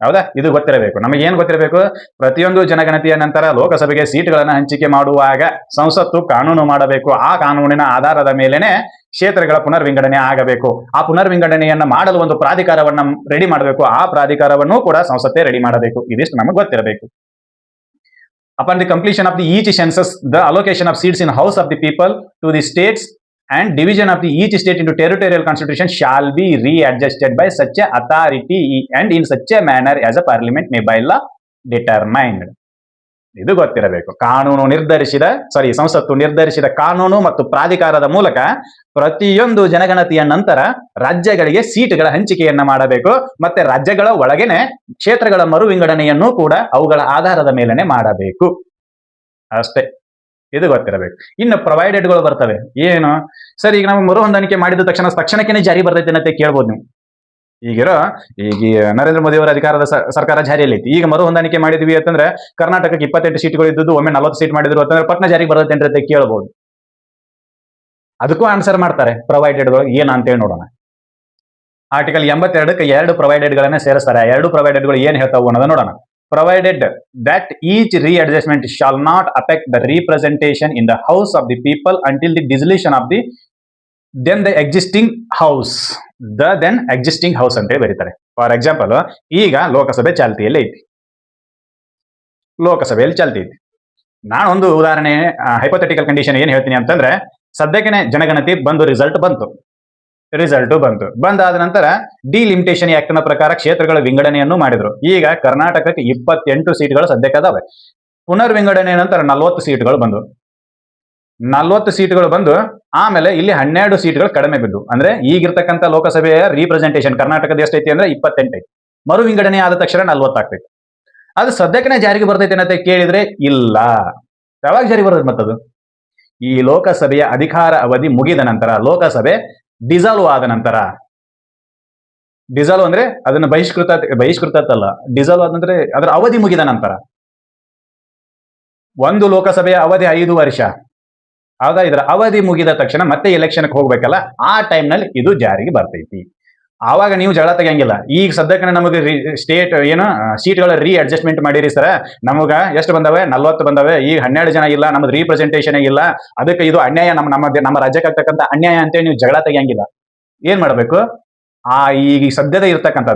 ಹೌದಾ? ಇದು ಗೊತ್ತಿರಬೇಕು. ನಮಗೆ ಏನ್ ಗೊತ್ತಿರಬೇಕು? ಪ್ರತಿಯೊಂದು ಜನಗಣತಿಯ ನಂತರ ಲೋಕಸಭೆಗೆ ಸೀಟ್ಗಳನ್ನ ಹಂಚಿಕೆ ಮಾಡುವಾಗ ಸಂಸತ್ತು ಕಾನೂನು ಮಾಡಬೇಕು. ಆ ಕಾನೂನಿನ ಆಧಾರದ ಮೇಲೆನೆ ಕ್ಷೇತ್ರಗಳ ಪುನರ್ವಿಂಗಡಣೆ ಆಗಬೇಕು. ಆ ಪುನರ್ವಿಂಗಡಣೆಯನ್ನ ಮಾಡಲು ಒಂದು ಪ್ರಾಧಿಕಾರವನ್ನ ರೆಡಿ ಮಾಡಬೇಕು. ಆ ಪ್ರಾಧಿಕಾರವನ್ನು ಕೂಡ ಸಂಸತ್ತೇ ರೆಡಿ ಮಾಡಬೇಕು. ಇದಿಷ್ಟು ನಮಗೆ ಗೊತ್ತಿರಬೇಕು. Upon the completion of the each census, the allocation of seats in House of the People to the states and division of the each state into territorial constitution shall be readjusted by such a authority and in such a manner as a parliament may by law determined. ಇದು ಗೊತ್ತಿರಬೇಕು. ಸಂಸತ್ತು ನಿರ್ಧರಿಸಿದ ಕಾನೂನು ಮತ್ತು ಪ್ರಾಧಿಕಾರದ ಮೂಲಕ ಪ್ರತಿಯೊಂದು ಜನಗಣತಿಯ ನಂತರ ರಾಜ್ಯಗಳಿಗೆ ಸೀಟ್ಗಳ ಹಂಚಿಕೆಯನ್ನ ಮಾಡಬೇಕು. ಮತ್ತೆ ರಾಜ್ಯಗಳ ಒಳಗೇನೆ ಕ್ಷೇತ್ರಗಳ ಮರು ವಿಂಗಡಣೆಯನ್ನು ಕೂಡ ಅವುಗಳ ಆಧಾರದ ಮೇಲೆನೆ ಮಾಡಬೇಕು. ಅಷ್ಟೇ, ಇದು ಗೊತ್ತಿರಬೇಕು. ಇನ್ನು ಪ್ರೊವೈಡೆಡ್ಗಳು ಬರ್ತವೆ. ಏನು ಸರ್, ಈಗ ನಾವು ಮರು ಹೊಂದಾಣಿಕೆ ಮಾಡಿದ ತಕ್ಷಣಕ್ಕೆ ಜಾರಿ ಬರ್ತೈತೆ ಅಂತ ಕೇಳ್ಬೋದು ನೀವು. ಈಗ ನರೇಂದ್ರ ಮೋದಿ ಅವರ ಅಧಿಕಾರದ ಸರ್ಕಾರ ಜಾರಿಯಲ್ಲಿ ಐತಿ. ಈಗ ಮರು ಹೊಂದಾಣಿಕೆ ಮಾಡಿದ್ವಿ ಅಂತಂದ್ರೆ ಕರ್ನಾಟಕಕ್ಕೆ 28 ಸೀಟ್ಗಳು ಇದ್ದು ಒಮ್ಮೆ 40 ಸೀಟ್ ಮಾಡಿದ್ರು ಅಂತಂದ್ರೆ ಪಟ್ನ ಜಾರಿಗೆ ಬರುತ್ತೆ ಅಂತ ಕೇಳಬಹುದು. ಅದಕ್ಕೂ ಆನ್ಸರ್ ಮಾಡ್ತಾರೆ ಪ್ರೊವೈಡೆಡ್ಗಳು ಏನ ಅಂತೇಳಿ ನೋಡೋಣ. ಆರ್ಟಿಕಲ್ 82ಕ್ಕೆ 2 ಪ್ರೊವೈಡೆಡ್ಗಳನ್ನ ಸೇರಿಸ್ತಾರೆ. 2 ಪ್ರೊವೈಡೆಡ್ಗಳು ಏನ್ ಹೇಳ್ತಾವು ಅನ್ನೋದನ್ನ ನೋಡೋಣ. Provided that each readjustment shall not affect the representation in the House of the People until the dissolution of the existing house. then existing house ಅಂತ ಬರೀತಾರೆ. ಫಾರ್ ಎಕ್ಸಾಂಪಲ್, ಈಗ ಲೋಕಸಭೆ ಚಾಲ್ತಿಯಲ್ಲಿ ಐತಿ. ಲೋಕಸಭೆಯಲ್ಲಿ ಚಾಲ್ತಿ ಐತಿ. ನಾನು ಒಂದು ಉದಾಹರಣೆ, ಹೈಪೋಥೆಟಿಕಲ್ ಕಂಡೀಷನ್ ಏನ್ ಹೇಳ್ತೀನಿ ಅಂತಂದ್ರೆ, ಸದ್ಯಕ್ಕೆ ಜನಗಣತಿ ರಿಸಲ್ಟ್ ಬಂದಾದ ನಂತರ ಡಿಲಿಮಿಟೇಷನ್ ಆಕ್ಟ್ ನ ಪ್ರಕಾರ ಕ್ಷೇತ್ರಗಳ ವಿಂಗಡಣೆಯನ್ನು ಮಾಡಿದ್ರು. ಈಗ ಕರ್ನಾಟಕಕ್ಕೆ 28 ಸೀಟ್ಗಳು ಸದ್ಯಕ್ಕೆ ಅದಾವೆ. ಪುನರ್ವಿಂಗಡಣೆ ನಂತರ 40 ಸೀಟ್ಗಳು ಬಂದು ಆಮೇಲೆ ಇಲ್ಲಿ 12 ಸೀಟ್ಗಳು ಕಡಿಮೆ ಬಿದ್ದು. ಅಂದ್ರೆ ಈಗಿರ್ತಕ್ಕಂಥ ಲೋಕಸಭೆಯ ರೀಪ್ರೆಸೆಂಟೇಷನ್ ಕರ್ನಾಟಕದ ಎಷ್ಟೈತಿ ಅಂದ್ರೆ 28 ಐತಿ. ಮರು ವಿಂಗಡಣೆ ಆದ ತಕ್ಷಣ 40 ಆಗ್ತೈತಿ. ಅದು ಸದ್ಯಕ್ಕೆ ಜಾರಿಗೆ ಬರ್ತೈತೆ ಅಂತ ಕೇಳಿದ್ರೆ ಇಲ್ಲ. ಯಾವಾಗ ಜಾರಿ ಬರ್ತೈತೆ ಮತ್ತದು? ಈ ಲೋಕಸಭೆಯ ಅಧಿಕಾರ ಅವಧಿ ಮುಗಿದ ನಂತರ, ಲೋಕಸಭೆ ಡಿಸಾಲ್ವ್ ಆದ ನಂತರ. ಡಿಸಾಲ್ವ್ ಅಂದ್ರೆ ಅದನ್ನ ಬಹಿಷ್ಕೃತ ಅಲ್ಲ, ಡಿಸಾಲ್ವ್ ಆದಂದ್ರೆ ಅದರ ಅವಧಿ ಮುಗಿದ ನಂತರ. ಒಂದು ಲೋಕಸಭೆಯ ಅವಧಿ 5 ವರ್ಷ. ಹೌದಾ? ಇದರ ಅವಧಿ ಮುಗಿದ ತಕ್ಷಣ ಮತ್ತೆ ಎಲೆಕ್ಷನ್ಗೆ ಹೋಗ್ಬೇಕಲ್ಲ, ಆ ಟೈಮ್ ನಲ್ಲಿ ಇದು ಜಾರಿಗೆ ಬರ್ತೈತಿ. ಆವಾಗ ನೀವು ಜಗಳ ತೆಗಿಯಂಗಿಲ್ಲ. ಈಗ ಸದ್ಯಕ್ಕೆ ನಮಗೆ ಸ್ಟೇಟ್ ಸೀಟ್ಗಳ ಅಡ್ಜಸ್ಟ್ಮೆಂಟ್ ಮಾಡಿರಿ ಸರ್, ನಮಗ ಎಷ್ಟು ಬಂದವೆ? 40 ಬಂದವೆ. ಈಗ 12 ಜನ ಇಲ್ಲ, ನಮ್ದು ರೀಪ್ರೆಸೆಂಟೇಷನ್ ಇಲ್ಲ, ಅದಕ್ಕೆ ಇದು ಅನ್ಯಾಯ, ನಮ್ಮ ರಾಜ್ಯಕ್ಕೆ ಆಗ್ತಕ್ಕಂಥ ಅನ್ಯಾಯ ಅಂತೇಳಿ ನೀವು ಜಗಳ ತೆಗಿಯಂಗಿಲ್ಲ. ಏನ್ ಮಾಡ್ಬೇಕು? ಈಗ ಸದ್ಯದ ಇರ್ತಕ್ಕಂಥ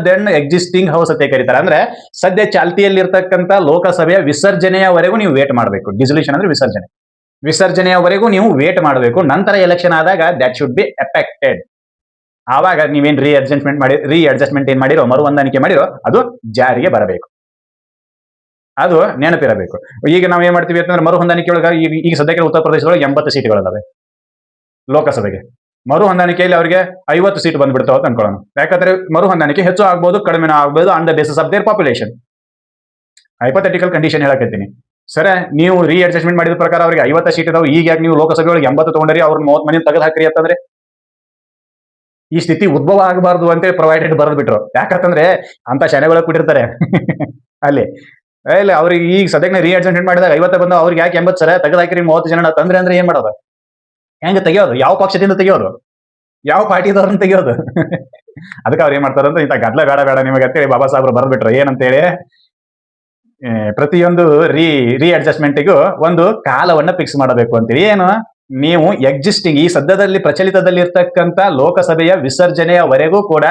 ದೆನ್ ಎಕ್ಸಿಸ್ಟಿಂಗ್ ಹೌಸ್ ಅಂತ ಕರೀತಾರೆ. ಅಂದ್ರೆ ಸದ್ಯ ಚಾಲ್ತಿಯಲ್ಲಿ ಇರ್ತಕ್ಕಂಥ ಲೋಕಸಭೆಯ ವಿಸರ್ಜನೆಯವರೆಗೂ ನೀವು ವೇಟ್ ಮಾಡಬೇಕು. ಡಿಸಲ್ಯೂಷನ್ ಅಂದ್ರೆ ವಿಸರ್ಜನೆಯವರೆಗೂ ನೀವು ವೇಟ್ ಮಾಡಬೇಕು. ನಂತರ ಎಲೆಕ್ಷನ್ ಆದಾಗ ದಟ್ ಶುಡ್ ಬಿ ಎಫೆಕ್ಟೆಡ್. ಆವಾಗ ನೀವೇನ್ ಅಡ್ಜಸ್ಟ್ಮೆಂಟ್ ಏನ್ ಮಾಡಿರೋ, ಮರು ಹೊಂದಾಣಿಕೆ ಮಾಡಿರೋ, ಅದು ಜಾರಿಗೆ ಬರಬೇಕು. ಅದು ನೆನಪಿರಬೇಕು. ಈಗ ನಾವ್ ಏನ್ ಮಾಡ್ತೀವಿ ಅಂತಂದ್ರೆ, ಮರು ಹೊಂದಾಣಿಕೆ ಒಳಗ ಈಗ ಸದ್ಯಕ್ಕೆ ಉತ್ತರ ಪ್ರದೇಶದೊಳಗೆ 80 ಸೀಟ್ಗಳಿದಾವೆ ಲೋಕಸಭೆಗೆ. ಮರು ಹೊಂದಾಣಿಕೆಯಲ್ಲಿ ಅವರಿಗೆ 50 ಸೀಟ್ ಬಂದ್ಬಿಡ್ತಾವ ಅಂತ ಅನ್ಕೊಳ್ಳೋಣ. ಯಾಕಂದ್ರೆ ಮರು ಹೊಂದಾಣಿಕೆ ಹೆಚ್ಚು ಆಗ್ಬೋದು, ಕಡಿಮೆ ಆಗ್ಬೋದು, on the basis of their population. Hypothetical condition ಹೇಳಕತ್ತೀನಿ ಸರ್. ನೀವು ಅಡ್ಜಸ್ಟ್ಮೆಂಟ್ ಮಾಡಿದ ಪ್ರಕಾರ ಅವ್ರಿಗೆ 50 ಸೀಟ್ ಇದಾವೆ. ಈಗ ಯಾಕೆ ನೀವು ಲೋಕಸಭೆ ಒಳಗೆ 80 ತಗೊಂಡ್ರಿ, ಅವ್ರ 30 ಮಂದಿ ತೆಗೆದು ಹಾಕ್ರಿ ಅಂತಂದ್ರೆ ಈ ಸ್ಥಿತಿ ಉದ್ಭವ ಆಗಬಾರ್ದು ಅಂತ ಪ್ರೊವೈಡೆಡ್ ಬರೆದು ಬಿಟ್ರು. ಯಾಕಂತಂದ್ರೆ ಅಂತ ಶನೆಗಳು ಕೊಟ್ಟಿರ್ತಾರೆ ಅಲ್ಲಿ. ಇಲ್ಲ ಅವ್ರಿಗೆ ಈಗ ಸದ್ಯಕ್ಕೆ ಅಡ್ಜಸ್ಟ್ಮೆಂಟ್ ಮಾಡಿದಾಗ 50 ಬಂದು ಅವ್ರಿಗೆ ಯಾಕೆ 80 ಸರ ತೆಗೆದು ಹಾಕಿರಿ 30 ಜನ ತಂದ್ರೆ ಅಂದ್ರೆ ಏನ್ ಮಾಡೋದು? ಹೆಂಗ ತೆಗಿಯೋದು? ಯಾವ ಪಕ್ಷದಿಂದ ತೆಗಿಯೋದು? ಯಾವ ಪಾರ್ಟಿದವ್ರನ್ನ ತೆಗಿಯೋದು? ಅದಕ್ಕೆ ಅವ್ರು ಏನ್ ಮಾಡ್ತಾರಂದ್ರೆ, ಇಂಥ ಗದ್ಲ ಬೇಡ ನಿಮಗೆ ಅಂತೇಳಿ ಬಾಬಾ ಸಾಹೇಬ್ರು ಬರೆದ್ಬಿಟ್ರು. ಏನಂತೇಳಿ, ಪ್ರತಿಯೊಂದು ಅಡ್ಜಸ್ಟ್ಮೆಂಟ್ಗೂ ಒಂದು ಕಾಲವನ್ನ ಫಿಕ್ಸ್ ಮಾಡಬೇಕು ಅಂತೇಳಿ. ಏನು? ನೀವು ಎಕ್ಸಿಸ್ಟಿಂಗ್, ಈ ಸದ್ಯದಲ್ಲಿ ಪ್ರಚಲಿತದಲ್ಲಿ ಇರ್ತಕ್ಕಂಥ ಲೋಕಸಭೆಯ ವಿಸರ್ಜನೆಯವರೆಗೂ ಕೂಡ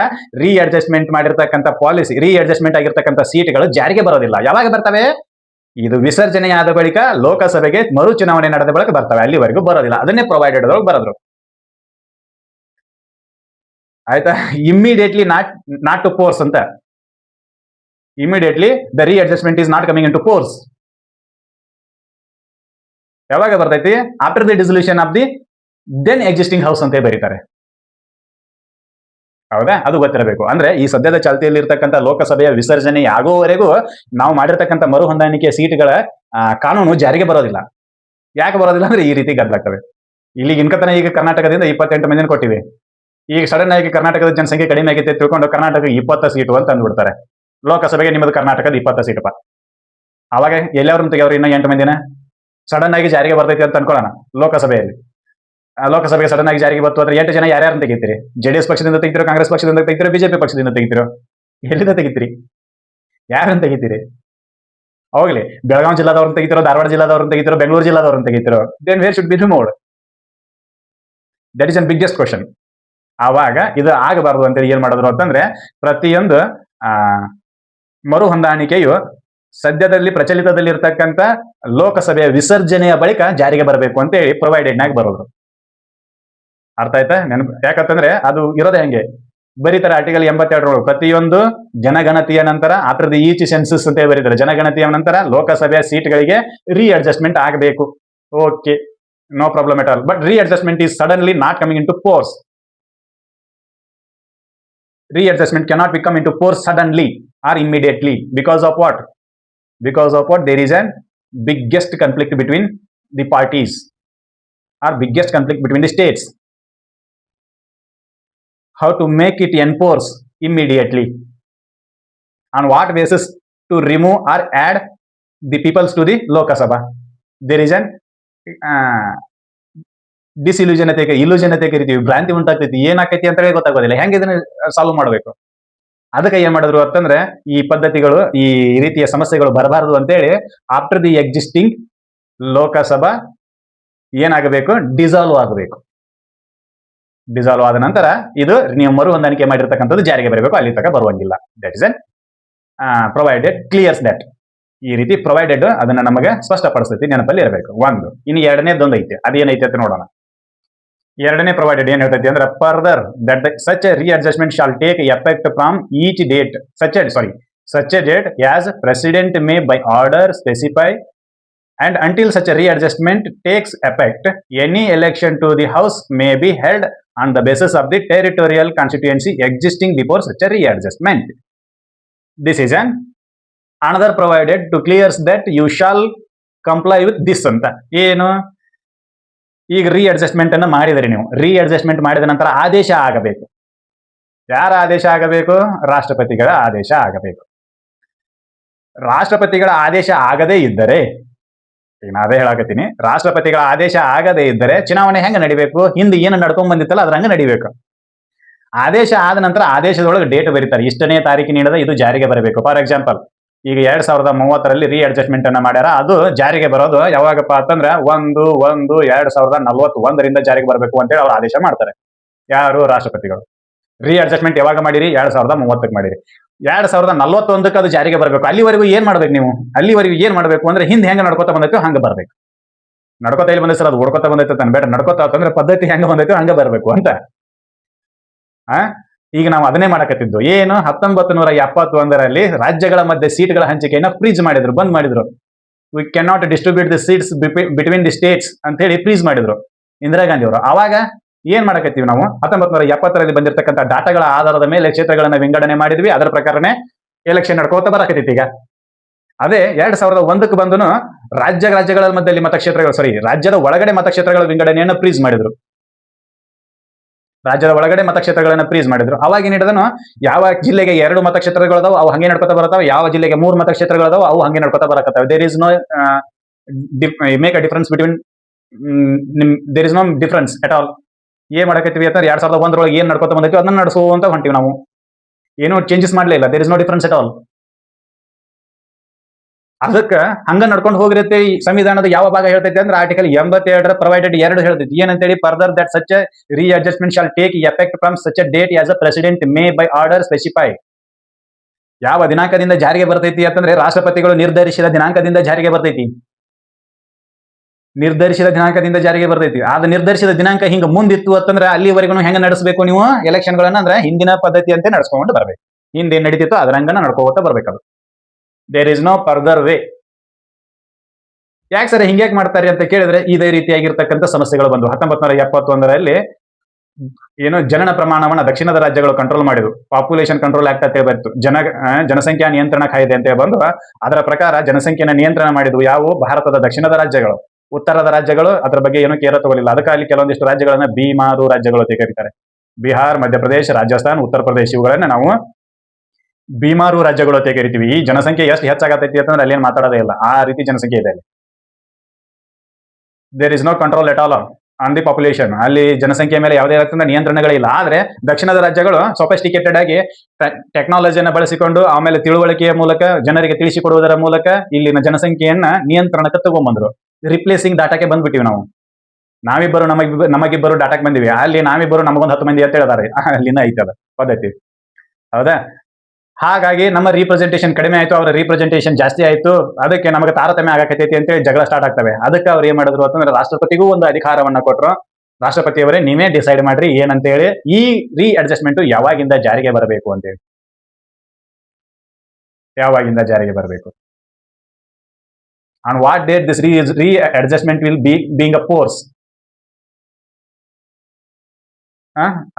ಅಡ್ಜಸ್ಟ್ಮೆಂಟ್ ಮಾಡಿರ್ತಕ್ಕಂಥ ಪಾಲಿಸಿ, ಅಡ್ಜಸ್ಟ್ಮೆಂಟ್ ಆಗಿರ್ತಕ್ಕಂಥ ಸೀಟ್ಗಳು ಜಾರಿಗೆ ಬರೋದಿಲ್ಲ. ಯಾವಾಗ ಬರ್ತವೆ? ಇದು ವಿಸರ್ಜನೆಯಾದ ಬಳಿಕ ಲೋಕಸಭೆಗೆ ಮರು ಚುನಾವಣೆ ನಡೆದ ಬಳಿಕ ಬರ್ತವೆ. ಅಲ್ಲಿವರೆಗೂ ಬರೋದಿಲ್ಲ. ಅದನ್ನೇ ಪ್ರೊವೈಡೆಡ್ ಬರೆದ್ರು. ಆಯ್ತಾ? ಇಮ್ಮಿಡಿಯೇಟ್ಲಿ ನಾಟ್ ಟು ಫೋರ್ಸ್ ಅಂತ. Immediately the adjustment is not coming into force. ಯಾವಾಗ ಬರ್ತೈತಿ? After the dissolution of the then existing house ಅಂತ ಬರೀತಾರೆ. ಹೌದಾ? ಅದು ಗೊತ್ತಿರಬೇಕು. ಅಂದ್ರೆ ಈ ಸದ್ಯದ ಚಾಲ್ತಿಯಲ್ಲಿ ಇರ್ತಕ್ಕಂಥ ಲೋಕಸಭೆಯ ವಿಸರ್ಜನೆ ಆಗುವವರೆಗೂ ನಾವು ಮಾಡಿರ್ತಕ್ಕಂಥ ಮರು ಹೊಂದಾಣಿಕೆ ಸೀಟ್ಗಳ ಕಾನೂನು ಜಾರಿಗೆ ಬರೋದಿಲ್ಲ. ಯಾಕೆ ಬರೋದಿಲ್ಲ ಅಂದ್ರೆ ಈ ರೀತಿ ಗದ್ದಲಾಗ್ತವೆ. ಇಲ್ಲಿಗೆ ಇನ್ಕತನ ಈಗ ಕರ್ನಾಟಕದಿಂದ 28 ಮಂದಿನ ಕೊಟ್ಟಿವಿ. ಈಗ ಸಡನ್ ಆಗಿ ಕರ್ನಾಟಕದ ಜನಸಂಖ್ಯೆ ಕಡಿಮೆ ಆಗೈತೆ ತಿಳ್ಕೊಂಡು ಕರ್ನಾಟಕ 20 ಸೀಟು ಅಂತ ಅಂದ್ಬಿಡ್ತಾರೆ. ಲೋಕಸಭೆಗೆ ನಿಮ್ಮದು ಕರ್ನಾಟಕದ 20 ಸೀಟಪ್ಪ. ಅವಾಗ ಎಲ್ಲಾರು ತೆಗೆಯವ್ರು ಇನ್ನೂ 8 ಮಂದಿನ ಸಡನ್ ಆಗಿ ಜಾರಿಗೆ ಬರ್ತೈತಿ ಅಂತ ಅನ್ಕೊಳ್ಳೋಣ. ಲೋಕಸಭೆಗೆ ಸಡನ್ ಆಗಿ ಜಾರಿಗೆ ಬಂತು ಅಂದ್ರೆ 8 ಜನ ಯಾರ್ಯಾರು ತೆಗಿತೀರಿ? ಜೆಡಿಎಸ್ ಪಕ್ಷದಿಂದ ತೆಗಿತಿರೋ, ಕಾಂಗ್ರೆಸ್ ಪಕ್ಷದಿಂದ ತೆಗಿತಿರೋ, ಬಿಜೆಪಿ ಪಕ್ಷದಿಂದ ತೆಗಿತಿರೋ? ಎಲ್ಲಿಂದ ತೆಗಿತೀರಿ? ಯಾರನ್ನ ತೆಗಿತೀರಿ? ಹೋಗ್ಲಿ, ಬೆಳಗಾವಿ ಜಿಲ್ಲಾದವ್ರನ್ನ ತೆಗಿತಿರೋ, ಧಾರವಾಡ ಜಿಲ್ಲಾದವ್ರನ್ನ ತೆಗಿತಿರೋ, ಬೆಂಗಳೂರು ಜಿಲ್ಲಾದವ್ರನ್ನ ತೆಗಿತಿರೋ? Then where should be removed? That is an biggest question. ಆವಾಗ ಇದು ಆಗಬಾರದು ಅಂತೇಳಿ ಏನ್ ಮಾಡಿದ್ರು ಅಂತಂದ್ರೆ, ಪ್ರತಿಯೊಂದು ಮರು ಹೊಂದಾಣಿಕೆಯು ಸದ್ಯದಲ್ಲಿ ಪ್ರಚಲಿತದಲ್ಲಿ ಇರ್ತಕ್ಕಂಥ ಲೋಕಸಭೆಯ ವಿಸರ್ಜನೆಯ ಬಳಿಕ ಜಾರಿಗೆ ಬರಬೇಕು ಅಂತೇಳಿ ಪ್ರೊವೈಡೆಡ್ ನಾಗ ಬರೋದು. ಅರ್ಥ ಆಯ್ತಾ? ನೆನಪು. ಯಾಕಂತಂದ್ರೆ ಅದು ಇರೋದೇ ಹಂಗೆ ಬರೀತಾರೆ. ಆರ್ಟಿಕಲ್ 82 ಪ್ರತಿಯೊಂದು ಜನಗಣತಿಯ ನಂತರ ಆಫ್ಟರ್ ದಿ ಈಚ್ ಸೆನ್ಸಸ್ ಅಂತ ಬರೀತಾರೆ. ಜನಗಣತಿಯ ನಂತರ ಲೋಕಸಭೆಯ ಸೀಟ್ಗಳಿಗೆ ರೀಅಡ್ಜಸ್ಟ್ಮೆಂಟ್ ಆಗಬೇಕು. Okay, no problem at all. But readjustment is suddenly not coming into force. Readjustment cannot become into force suddenly or immediately. Because of what? Because of what? There is a biggest conflict between the parties or biggest conflict between the states. How to make it enforce immediately? On what basis to remove or add the peoples to the Lok Sabha? There is an ಡಿಸಿಲ್ಯೂಷನತೆ, ಇಲ್ಯೂಷನತೆ ಕರಿತೀವಿ, ಭ್ರಾಂತಿ ಉಂಟಾಗ್ತೈತಿ. ಏನಾಕೈತಿ ಅಂತ ಹೇಳಿ ಗೊತ್ತಾಗೋದಿಲ್ಲ. ಹೆಂಗೆ ಇದನ್ನ solve ಮಾಡಬೇಕು? ಅದಕ್ಕೆ ಏನ್ ಮಾಡಿದ್ರು ಅಂತಂದ್ರೆ, ಈ ಪದ್ಧತಿಗಳು, ಈ ರೀತಿಯ ಸಮಸ್ಯೆಗಳು ಬರಬಾರದು ಅಂತೇಳಿ ಆಫ್ಟರ್ ದಿ ಎಕ್ಸಿಸ್ಟಿಂಗ್ ಲೋಕಸಭಾ ಏನಾಗಬೇಕು? ಡಿಸಾಲ್ವ್ ಆಗಬೇಕು. ಡಿಸಾಲ್ವ್ ಆದ ನಂತರ ಇದು ನೀವು ಮರು ಹೊಂದಾಣಿಕೆ ಮಾಡಿರ್ತಕ್ಕಂಥದ್ದು ಜಾರಿಗೆ ಬರಬೇಕು. ಅಲ್ಲಿ ತನಕ ಬರುವಂಗಿಲ್ಲ. That is an provided clears that. ಈ ರೀತಿ ಪ್ರೊವೈಡೆಡ್ ಅದನ್ನ ನಮಗೆ ಸ್ಪಷ್ಟಪಡಿಸ್ತೈತಿ, ನೆನಪಲ್ಲಿ ಇರಬೇಕು. ಒಂದು. ಇನ್ನು ಎರಡನೇದೊಂದು ಐತೆ, ಅದೇನೈತೆ ಅಂತ ನೋಡೋಣ. ಎರಡನೇ ಪ್ರೊವೈಡೆಡ್ ಏನ್ ಹೇಳ್ತೈತಿ ಅಂದ್ರೆ, further that such a readjustment shall take effect from each date such a date as president may by order specify and until such a readjustment takes effect, any election to the house may be held on the basis of the territorial constituency existing before such a readjustment. This is an another provided to clears that you shall comply with this ಅಂತ. ಏನು? ಈಗ ರೀಅಡ್ಜಸ್ಟ್ಮೆಂಟ್ ಅನ್ನು ಮಾಡಿದರೆ, ನೀವು ರೀಅಡ್ಜಸ್ಟ್ಮೆಂಟ್ ಮಾಡಿದ ನಂತರ ಆದೇಶ ಆಗಬೇಕು. ಯಾರ ಆದೇಶ ಆಗಬೇಕು? ರಾಷ್ಟ್ರಪತಿಗಳ ಆದೇಶ ಆಗಬೇಕು. ರಾಷ್ಟ್ರಪತಿಗಳ ಆದೇಶ ಆಗದೇ ಇದ್ದರೆ, ನಾನು ಅದೇ ಹೇಳಾಕತ್ತೀನಿ, ರಾಷ್ಟ್ರಪತಿಗಳ ಆದೇಶ ಆಗದೇ ಇದ್ದರೆ ಚುನಾವಣೆ ಹೆಂಗೆ ನಡಿಬೇಕು? ಹಿಂದೆ ಏನು ನಡ್ಕೊಂಡ್ ಬಂದಿತ್ತಲ್ಲ ಅದ್ರ ಹಂಗೆ ನಡಿಬೇಕು. ಆದೇಶ ಆದ ನಂತರ ಆದೇಶದೊಳಗೆ ಡೇಟ್ ಬರೀತಾರೆ, ಇಷ್ಟನೇ ತಾರೀಕಿನಿಂದ ಇದು ಜಾರಿಗೆ ಬರಬೇಕು. ಫಾರ್ ಎಕ್ಸಾಂಪಲ್, ಈಗ 2030 ರೀಅಡ್ಜಸ್ಟ್ಮೆಂಟ್ ಅನ್ನ ಮಾಡ್ಯಾರ. ಅದು ಜಾರಿಗೆ ಬರೋದು ಯಾವಾಗಪ್ಪ ಅಂತಂದ್ರೆ 1/1/2041 ಜಾರಿಗೆ ಬರಬೇಕು ಅಂತೇಳಿ ಅವ್ರು ಆದೇಶ ಮಾಡ್ತಾರೆ. ಯಾರು? ರಾಷ್ಟ್ರಪತಿಗಳು. ರೀಅಡ್ಜಸ್ಟ್ಮೆಂಟ್ ಯಾವಾಗ ಮಾಡಿರಿ? 2030 ಮಾಡಿರಿ. 2041 ಅದು ಜಾರಿಗೆ ಬರಬೇಕು. ಅಲ್ಲಿವರೆಗೂ ಏನ್ ಮಾಡ್ಬೇಕು ನೀವು? ಅಲ್ಲಿವರೆಗೂ ಏನ್ ಮಾಡ್ಬೇಕು ಅಂದ್ರೆ, ಹಿಂದೆ ಹೆಂಗ ನಡ್ಕೋತಾ ಬಂದೈತೋ ಹಂಗ ಬರ್ಬೇಕು. ನಡ್ಕೋತಾ ಇಲ್ಲಿ ಬಂದೈತೆ ಸರ್, ಅದು ಓಡ್ಕೋತಾ ಬಂದೈತೆ ಬೇಡ, ನಡ್ಕೋತಾ ಅಂತಂದ್ರೆ ಪದ್ಧತಿ ಹೆಂಗ ಬಂದೈತೋ ಹಂಗ ಬರ್ಬೇಕು ಅಂತ. ಈಗ ನಾವು ಅದನ್ನೇ ಮಾಡಕತ್ತಿದ್ದು. ಏನು? 1971 ರಾಜ್ಯಗಳ ಮಧ್ಯೆ ಸೀಟ್ಗಳ ಹಂಚಿಕೆಯನ್ನ ಫ್ರೀಜ್ ಮಾಡಿದ್ರು, ಬಂದ್ ಮಾಡಿದ್ರು. We can not distribute the seats between the States ಅಂತ ಹೇಳಿ ಫ್ರೀಜ್ ಮಾಡಿದ್ರು ಇಂದಿರಾ ಗಾಂಧಿ ಅವರು. ಅವಾಗ ಏನ್ ಮಾಡಕತ್ತೀವಿ ನಾವು? 1970 ಬಂದಿರತಕ್ಕಂಥ ಡಾಟಾಗಳ ಆಧಾರದ ಮೇಲೆ ಕ್ಷೇತ್ರಗಳನ್ನ ವಿಂಗಡಣೆ ಮಾಡಿದ್ವಿ. ಅದರ ಪ್ರಕಾರನೇ ಎಲೆಕ್ಷನ್ ನಡ್ಕೋತಾ ಬರಕತ್ತೈತಿ. ಈಗ ಅದೇ 2001 ಬಂದನು ರಾಜ್ಯಗಳ ಮಧ್ಯದಲ್ಲಿ ರಾಜ್ಯದ ಒಳಗಡೆ ಮತಕ್ಷೇತ್ರಗಳ ವಿಂಗಡಣೆಯನ್ನು ಫ್ರೀಜ್ ಮಾಡಿದ್ರು. ರಾಜ್ಯದ ಒಳಗಡೆ ಮತಕ್ಷೇತ್ರಗಳನ್ನ ಫ್ರೀಸ್ ಮಾಡಿದ್ರು. ಅವಾಗ ಏನ್ ಹಿಡಿದನು, ಯಾವ ಜಿಲ್ಲೆಗೆ 2 ಮತಕ್ಷೇತ್ರಗಳದಾವ ಅವು ಹಂಗೆ ನಡ್ಕೋತಾ ಬರತಾವ, ಯಾವ ಜಿಲ್ಲೆಗೆ 3 ಮತಕ್ಷೇತ್ರಗಳದಾವ ಅವು ಹಂಗೆ ನಡ್ಕೋತಾ ಬರಕತ್ತಾವ. There is no make a difference between, there is no difference at all. ಏನ್ ಮಾಡಕತ್ತೀವಿ ಅಂತ 2001 ಏನ್ ನಡ್ಕೋತಾ ಬಂದೈತಿ ಅದನ್ನ ನಡೆಸುವಂತ ಹೊಂಟಿವಿ ನಾವು. ಏನೋ ಚೇಂಜಸ್ ಮಾಡ್ಲೇ ಇಲ್ಲ. There is no difference at all. ಅದಕ್ಕೆ ಹಂಗ ನಡ್ಕೊಂಡು ಹೋಗಿರುತ್ತೆ. ಈ ಸಂವಿಧಾನದ ಯಾವ ಭಾಗ ಹೇಳ್ತೈತಿ ಅಂದ್ರೆ, ಆರ್ಟಿಕಲ್ 82 ಪ್ರೊವೈಡೆಡ್ 2 ಹೇಳ್ತೈತಿ. ಏನಂತೇಳಿ? Further that such readjustment shall take effect from such a date as a president may by order specify. ಯಾವ ದಿನಾಂಕದಿಂದ ಜಾರಿಗೆ ಬರ್ತೈತಿ ಅಂತಂದ್ರೆ, ರಾಷ್ಟ್ರಪತಿಗಳು ನಿರ್ಧರಿಸಿದ ದಿನಾಂಕದಿಂದ ಜಾರಿಗೆ ಬರ್ತೈತಿ. ನಿರ್ಧರಿಸಿದ ದಿನಾಂಕದಿಂದ ಜಾರಿಗೆ ಬರ್ತೈತಿ. ಆದ ನಿರ್ಧರಿಸಿದ ದಿನಾಂಕ ಹಿಂಗ ಮುಂದಿತ್ತು ಅಂತಂದ್ರೆ ಅಲ್ಲಿವರೆಗೂ ಹೆಂಗ ನಡೆಸಬೇಕು ನೀವು ಎಲೆಕ್ಷನ್ ಗಳನ್ನ? ಅಂದ್ರೆ ಹಿಂದಿನ ಪದ್ಧತಿಯಂತೆ ನಡೆಸ್ಕೊಂಡು ಬರ್ಬೇಕು. ಹಿಂದೆ ಏನ್ ನಡೀತಿತ್ತು ಅದರಂಗನ ನಡ್ಕೋತಾ ಬರ್ಬೇಕದು. There is no further way. ಯಾಕೆ ಸರ್ ಹಿಂಗ್ಯಾಕ್ ಮಾಡ್ತಾರೆ ಅಂತ ಕೇಳಿದ್ರೆ ಇದೇ ರೀತಿಯಾಗಿರ್ತಕ್ಕಂಥ ಸಮಸ್ಯೆಗಳು ಬಂದು 1971ರಲ್ಲಿ ಏನು ಜನನ ಪ್ರಮಾಣವನ್ನ ದಕ್ಷಿಣದ ರಾಜ್ಯಗಳು ಕಂಟ್ರೋಲ್ ಮಾಡಿದ್ವು. ಪಾಪ್ಯುಲೇಷನ್ ಕಂಟ್ರೋಲ್ ಆಕ್ಟ್ ಅಂತ ಬಂತು. ಜನಸಂಖ್ಯಾ ನಿಯಂತ್ರಣ ಕಾಯ್ದೆ ಅಂತ ಬಂದು ಅದರ ಪ್ರಕಾರ ಜನಸಂಖ್ಯೆನ ನಿಯಂತ್ರಣ ಮಾಡಿದ್ವು ಯಾವ ಭಾರತದ ದಕ್ಷಿಣದ ರಾಜ್ಯಗಳು. ಉತ್ತರದ ರಾಜ್ಯಗಳು ಅದರ ಬಗ್ಗೆ ಏನೂ ಕೇರ್ ತಗೊಳ್ಳಿಲ್ಲ. ಅದಕ್ಕಾಗಿ ಕೆಲವೊಂದಿಷ್ಟು ರಾಜ್ಯಗಳನ್ನ ಬೀಮಾರು ರಾಜ್ಯಗಳು ಅಂತ ಕರೀತಾರೆ. ಬಿಹಾರ್, ಮಧ್ಯಪ್ರದೇಶ, ರಾಜಸ್ಥಾನ್, ಉತ್ತರ ಪ್ರದೇಶ ಇವುಗಳನ್ನ ನಾವು ಬೀಮಾರು ರಾಜ್ಯಗಳು ಅಂತ ಕರಿತೀವಿ. ಈ ಜನಸಂಖ್ಯೆ ಎಷ್ಟು ಹೆಚ್ಚಾಗತೈತಿ ಅಂತಂದ್ರೆ ಅಲ್ಲಿ ಏನು ಮಾತಾಡೋದೇ ಇಲ್ಲ, ಆ ರೀತಿ ಜನಸಂಖ್ಯೆ ಇದೆ ಅಲ್ಲಿ. There is no control at all on the population. ಅಲ್ಲಿ ಜನಸಂಖ್ಯೆ ಮೇಲೆ ಯಾವುದೇ ರೀತಿಯ ನಿಯಂತ್ರಣಗಳಿಲ್ಲ. ಆದ್ರೆ ದಕ್ಷಿಣದ ರಾಜ್ಯಗಳು ಸೊಫಿಸ್ಟಿಕೇಟೆಡ್ ಆಗಿ ಟೆಕ್ನಾಲಜಿಯನ್ನು ಬಳಸಿಕೊಂಡು ಆಮೇಲೆ ತಿಳುವಳಿಕೆಯ ಮೂಲಕ ಜನರಿಗೆ ತಿಳಿಸಿಕೊಡುವುದರ ಮೂಲಕ ಇಲ್ಲಿನ ಜನಸಂಖ್ಯೆಯನ್ನ ನಿಯಂತ್ರಣಕ್ಕೆ ತಗೊಂಡ್ಬಂದ್ರು. ರಿಪ್ಲೇಸಿಂಗ್ ಡಾಟಾಕ್ಕೆ ಬಂದ್ಬಿಟ್ಟಿವಿ ನಾವು. ನಾವಿಬ್ಬರು ನಮಗಿಬ್ಬರು ಡಾಟಾಕ್ಕೆ ಬಂದಿವಿ. ಅಲ್ಲಿ ನಾವಿಬ್ಬರು ನಮಗೊಂದು 10 ಮಂದಿ ಅಂತ ಹೇಳಿದಾರೆ. ಅಲ್ಲಿನ ಐತದ ಪದ್ಧತಿ, ಹೌದಾ? ಹಾಗಾಗಿ ನಮ್ಮ ರೀಪ್ರೆಸೆಂಟೇಷನ್ ಕಡಿಮೆ ಆಯ್ತು, ಅವರ ರೀಪ್ರೆಸೆಂಟೇಷನ್ ಜಾಸ್ತಿ ಆಯ್ತು. ಅದಕ್ಕೆ ನಮಗೆ ತಾರತಮ್ಯ ಆಗಕತ್ತೈತಿ ಅಂತೇಳಿ ಜಗಳ ಸ್ಟಾರ್ಟ್ ಆಗ್ತವೆ. ಅದಕ್ಕೆ ಅವ್ರು ಏನ್ ಮಾಡಿದ್ರು ಅಂತಂದ್ರೆ ರಾಷ್ಟ್ರಪತಿಗೂ ಒಂದು ಅಧಿಕಾರವನ್ನ ಕೊಟ್ಟರು. ರಾಷ್ಟ್ರಪತಿಯವರೇ ನೀವೇ ಡಿಸೈಡ್ ಮಾಡ್ರಿ ಏನಂತೇಳಿ ಈ ಅಡ್ಜಸ್ಟ್ಮೆಂಟ್ ಯಾವಾಗಿಂದ ಜಾರಿಗೆ ಬರಬೇಕು ಅಂತೇಳಿ. ಯಾವಾಗಿಂದ ಜಾರಿಗೆ ಬರಬೇಕು, on what date this adjustment will being a force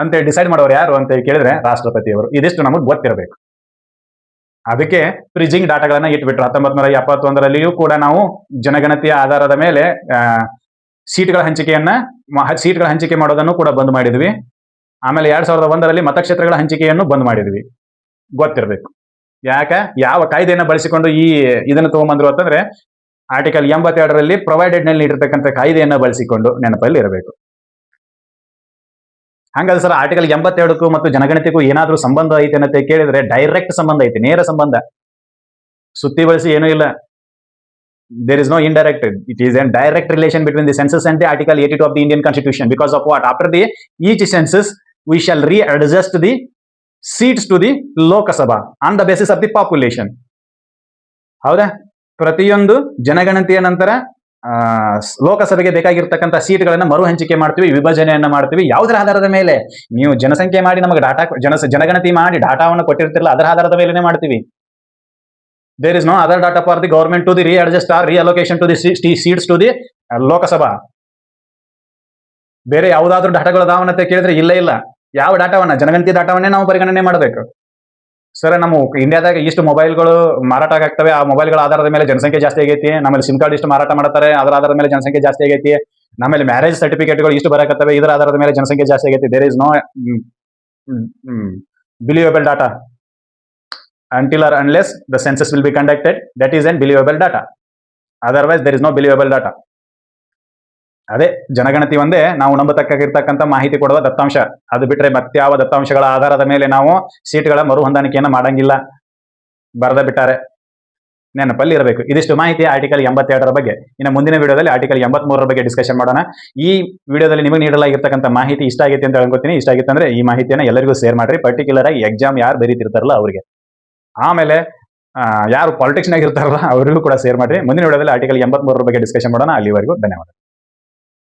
ಅಂತ ಡಿಸೈಡ್ ಮಾಡೋರು ಯಾರು ಅಂತ ಕೇಳಿದ್ರೆ ರಾಷ್ಟ್ರಪತಿಯವರು. ಇದಿಷ್ಟು ನಮಗೆ ಗೊತ್ತಿರಬೇಕು. ಅದಕ್ಕೆ ಫ್ರಿಜಿಂಗ್ ಡಾಟಾಗಳನ್ನ ಇಟ್ಬಿಟ್ರು. 1971ರಲ್ಲಿಯೂ ಕೂಡ ನಾವು ಜನಗಣತಿಯ ಆಧಾರದ ಮೇಲೆ ಸೀಟ್ಗಳ ಹಂಚಿಕೆ ಮಾಡೋದನ್ನು ಕೂಡ ಬಂದ್ ಮಾಡಿದ್ವಿ. ಆಮೇಲೆ 2001ರಲ್ಲಿ ಮತಕ್ಷೇತ್ರಗಳ ಹಂಚಿಕೆಯನ್ನು ಬಂದ್ ಮಾಡಿದ್ವಿ. ಗೊತ್ತಿರಬೇಕು. ಯಾವ ಕಾಯ್ದೆಯನ್ನ ಬಳಸಿಕೊಂಡು ಇದನ್ನು ತಗೊಂಡ್ಬಂದ್ರು ಅಂತಂದ್ರೆ ಆರ್ಟಿಕಲ್ 82ರಲ್ಲಿ ಪ್ರೊವೈಡೆಡ್ ನಲ್ಲಿ ಇಟ್ಟಿರ್ತಕ್ಕಂಥ ಕಾಯ್ದೆಯನ್ನ ಬಳಸಿಕೊಂಡು ನೆನಪಲ್ಲಿ ಇರಬೇಕು. ಹಂಗಾದ್ರೆ ಸರ್ ಆರ್ಟಿಕಲ್ 82ಕ್ಕೂ ಮತ್ತು ಜನಗಣತಿಗೂ ಏನಾದ್ರೂ ಸಂಬಂಧ ಐತೆ ಅಂತ ಕೇಳಿದ್ರೆ ಡೈರೆಕ್ಟ್ ಸಂಬಂಧ ಐತೆ, ನೇರ ಸಂಬಂಧ. ಸುತ್ತಿ ಬಳಸಿ ಏನೂ ಇಲ್ಲ. There is no indirect. It is an direct relation between the census and the article 82 of the Indian constitution. Because of what? After the each census we shall readjust the seats to the Lok Sabha on the basis of the population. ಹೌದಾ? ಪ್ರತಿಯೊಂದು ಜನಗಣತಿಯ ನಂತರ ಲೋಕಸಭೆಗೆ ಬೇಕಾಗಿರ್ತಕ್ಕಂಥ ಸೀಟ್ಗಳನ್ನ ಮರು ಹಂಚಿಕೆ ಮಾಡ್ತೀವಿ, ವಿಭಜನೆಯನ್ನ ಮಾಡ್ತೀವಿ. ಯಾವುದರ ಆಧಾರದ ಮೇಲೆ? ನೀವು ಜನಸಂಖ್ಯೆ ಮಾಡಿ ನಮಗೆ ಜನಗಣತಿ ಮಾಡಿ ಡಾಟಾವನ್ನು ಕೊಟ್ಟಿರ್ತಿರಲ್ಲ, ಅದರ ಆಧಾರದ ಮೇಲೆನೆ ಮಾಡ್ತೀವಿ. There is no other data for the government to the readjust or reallocation to the seats to the Lok Sabha. ಬೇರೆ ಯಾವುದಾದ್ರೂ ಡಾಟಾಗಳು ಅದಾವನ್ನಂತ ಕೇಳಿದ್ರೆ ಇಲ್ಲ. ಯಾವ ಡಾಟಾವನ್ನ? ಜನಗಣತಿ ಡಾಟಾವನ್ನೇ ನಾವು ಪರಿಗಣನೆ ಮಾಡಬೇಕು. ಸರ್, ನಮ್ಮ ಇಂಡಿಯಾದಾಗ ಇಷ್ಟು ಮೊಬೈಲ್ಗಳು ಮಾರಾಟ ಆಗ್ತವೆ, ಆ ಮೊಬೈಲ್ಗಳ ಆಧಾರದ ಮೇಲೆ ಜನಸಂಖ್ಯೆ ಜಾಸ್ತಿ ಆಗೈತಿ. ನಮ್ಮಲ್ಲಿ ಸಿಮ್ ಕಾರ್ಡ್ ಇಷ್ಟು ಮಾರಾಟ ಮಾಡ್ತಾರೆ, ಅದರ ಆಧಾರದ ಮೇಲೆ ಜನಸಂಖ್ಯೆ ಜಾಸ್ತಿ ಆಗೈತಿ. ನಮ್ಮಲ್ಲಿ ಮ್ಯಾರೇಜ್ ಸರ್ಟಿಫಿಕೇಟ್ಗಳು ಇಷ್ಟು ಬರಕತ್ತವೆ, ಇದರ ಆಧಾರದ ಮೇಲೆ ಜನಸಂಖ್ಯೆ ಜಾಸ್ತಿ ಆಗೈತಿ. There is no believable data until or unless the census will be conducted. That is an believable data. Otherwise there is no believable data. ಅದೇ ಜನಗಣತಿ ಒಂದೇ ನಾವು ನಂಬತಕ್ಕಾಗಿರ್ತಕ್ಕಂಥ ಮಾಹಿತಿ ಕೊಡುವ ದತ್ತಾಂಶ. ಅದು ಬಿಟ್ರೆ ಮತ್ಯಾವ ದತ್ತಾಂಶಗಳ ಆಧಾರದ ಮೇಲೆ ನಾವು ಸೀಟ್ಗಳ ಮರು ಹೊಂದಾಣಿಕೆಯನ್ನು ಮಾಡಂಗಿಲ್ಲ. ಬರೆದ ಬಿಟ್ಟಾರೆ, ನೆನಪಲ್ಲಿ ಇರಬೇಕು. ಇದಿಷ್ಟು ಮಾಹಿತಿ ಆರ್ಟಿಕಲ್ 82ರ ಬಗ್ಗೆ. ಇನ್ನು ಮುಂದಿನ ವಿಡಿಯೋದಲ್ಲಿ ಆರ್ಟಿಕಲ್ 83ರ ಬಗ್ಗೆ ಡಿಸ್ಕಷನ್ ಮಾಡೋಣ. ಈ ವಿಡಿಯೋದಲ್ಲಿ ನಿಮಗೆ ನೀಡಲಾಗಿರ್ತಕ್ಕಂಥ ಮಾಹಿತಿ ಇಷ್ಟ ಆಗಿತ್ತು ಅಂತ ಅನ್ಕೋತೀನಿ. ಇಷ್ಟ ಆಗಿತ್ತು ಅಂದ್ರೆ ಈ ಮಾಹಿತಿಯನ್ನು ಎಲ್ಲರಿಗೂ ಶೇರ್ ಮಾಡ್ರಿ. ಪರ್ಟಿಕ್ಯುಲರ್ ಆಗಿ ಎಕ್ಸಾಮ್ ಯಾರು ಬರೀತಿರ್ತಾರಲ್ಲ ಅವರಿಗೆ, ಆಮೇಲೆ ಯಾರು ಪಾಲಿಟಿಕ್ಸ್ನಾಗ ಇರ್ತಾರಲ್ಲ ಅವರಿಗೂ ಕೂಡ ಶೇರ್ ಮಾಡ್ರಿ. ಮುಂದಿನ ವಿಡಿಯೋದಲ್ಲಿ ಆರ್ಟಿಕಲ್ 83ರ ಬಗ್ಗೆ ಡಿಸ್ಕಷನ್ ಮಾಡೋಣ. ಅಲ್ಲಿವರೆಗೂ ಧನ್ಯವಾದ.